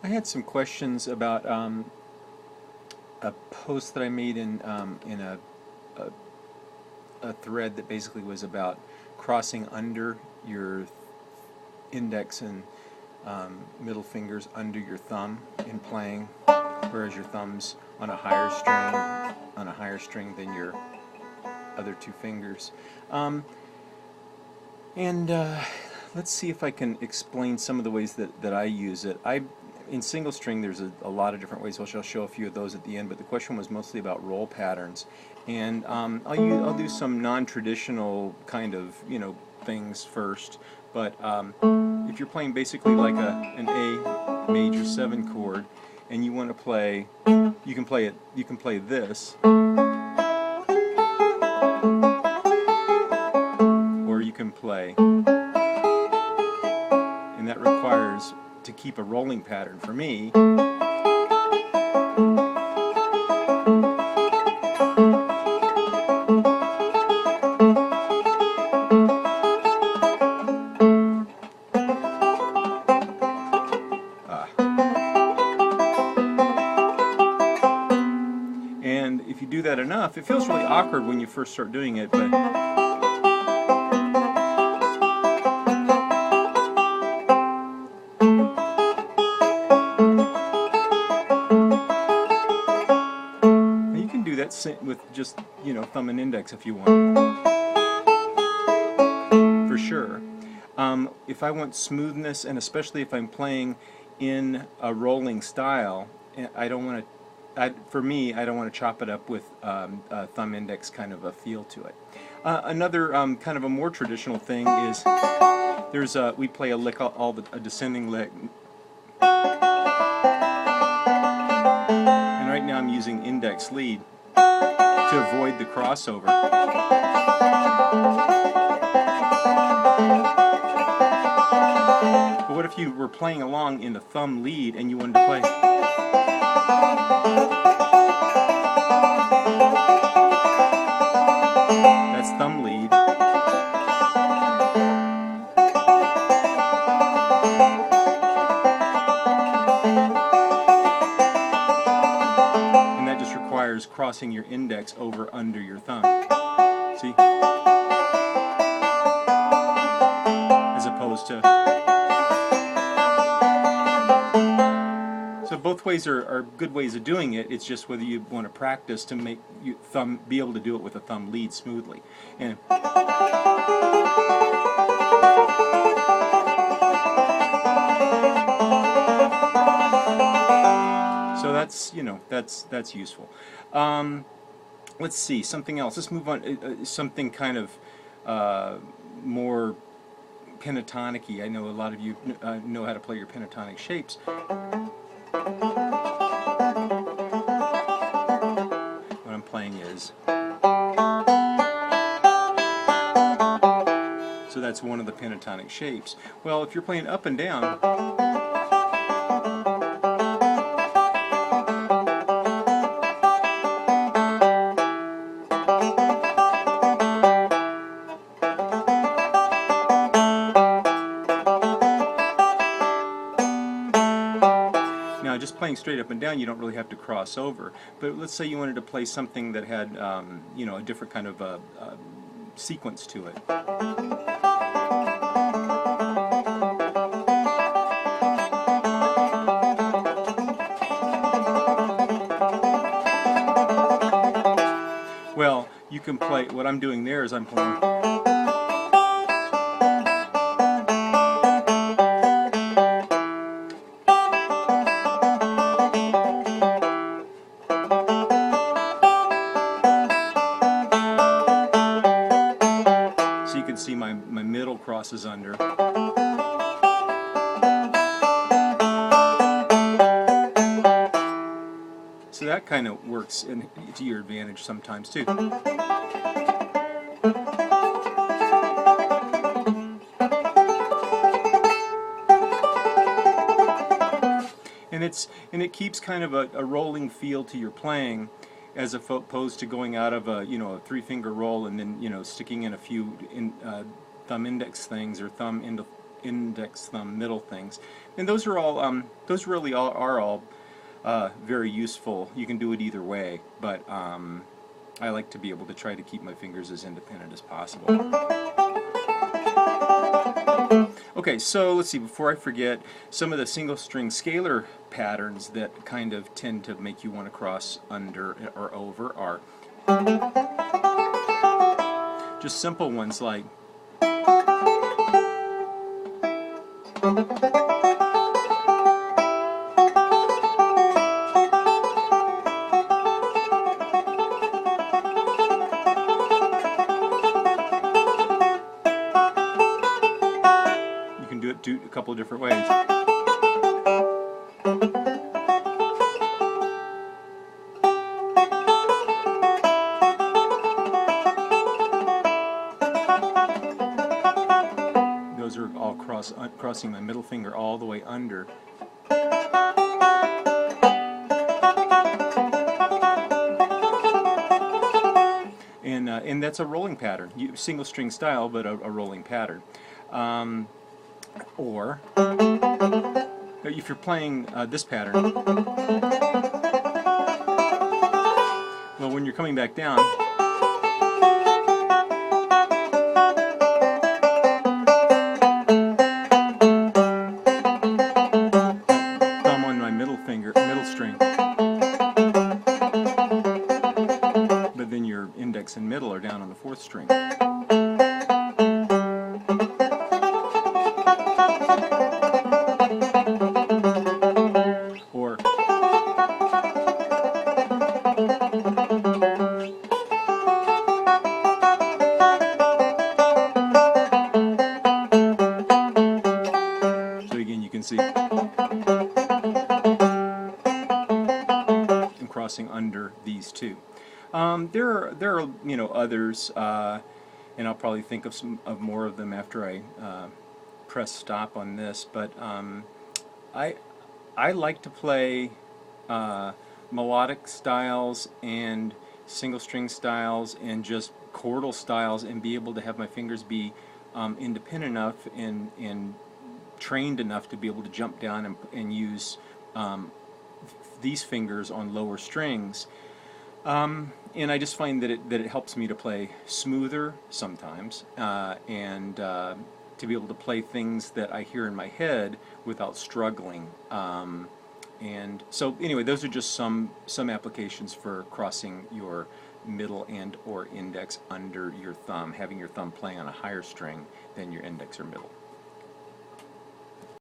I had some questions about a post that I made in a, a thread that basically was about crossing under your index and middle fingers under your thumb in playing, whereas your thumb's on a higher string than your other two fingers. And let's see if I can explain some of the ways that I use it. In single string, there's a lot of different ways, which I'll show a few of those at the end, but the question was mostly about roll patterns. And I'll do some non-traditional kind of, things first. But if you're playing basically like an A major 7 chord, and you want to play, you can play this, or you can play, and that requires, to keep a rolling pattern for me, and if you do that enough, it feels really awkward when you first start doing it, but you can do that with just, thumb and index if you want, for sure. If I want smoothness, and especially if I'm playing in a rolling style, I don't want to. For me, I don't want to chop it up with a thumb index kind of a feel to it. Another kind of a more traditional thing is we play a lick, a descending lick, and right now I'm using index lead to avoid the crossover. But what if you were playing along in the thumb lead and you wanted to play? That's thumb lead. And that just requires crossing your index over under your thumb. See? As opposed to... So both ways are good ways of doing it. It's just whether you want to practice to make your thumb be able to do it with a thumb lead smoothly. And so that's useful. Let's see something else. Let's move on. Something kind of more pentatonic-y. I know a lot of you know how to play your pentatonic shapes. What I'm playing is, so that's one of the pentatonic shapes. Well, if you're playing up and down, now, just playing straight up and down, you don't really have to cross over. But let's say you wanted to play something that had, a different kind of sequence to it. Well, you can play. What I'm doing there is I'm playing. So you can see my middle crosses under. So that kind of works to your advantage sometimes too. And it keeps kind of a rolling feel to your playing, as opposed to going out of a a 3-finger roll and then sticking in a few thumb index things or thumb index, thumb, middle things. And those are all, those really are all very useful. You can do it either way, but I like to be able to try to keep my fingers as independent as possible. Okay, so let's see, before I forget, some of the single string scalar patterns that kind of tend to make you want to cross under or over are just simple ones like you can do it a couple of different ways. Those are all crossing my middle finger all the way under. And that's a rolling pattern, single string style, but a rolling pattern. Or if you're playing this pattern, well, when you're coming back down, thumb on my middle string, but then your index and middle are down on the fourth string. Or so again, you can see I'm crossing under these two. There are others, and I'll probably think of more of them after I press stop on this. But I like to play melodic styles and single string styles and just chordal styles, and be able to have my fingers be independent enough and trained enough to be able to jump down and use these fingers on lower strings. And I just find that it helps me to play smoother sometimes, and to be able to play things that I hear in my head without struggling. And so anyway, those are just some applications for crossing your middle and or index under your thumb, having your thumb playing on a higher string than your index or middle.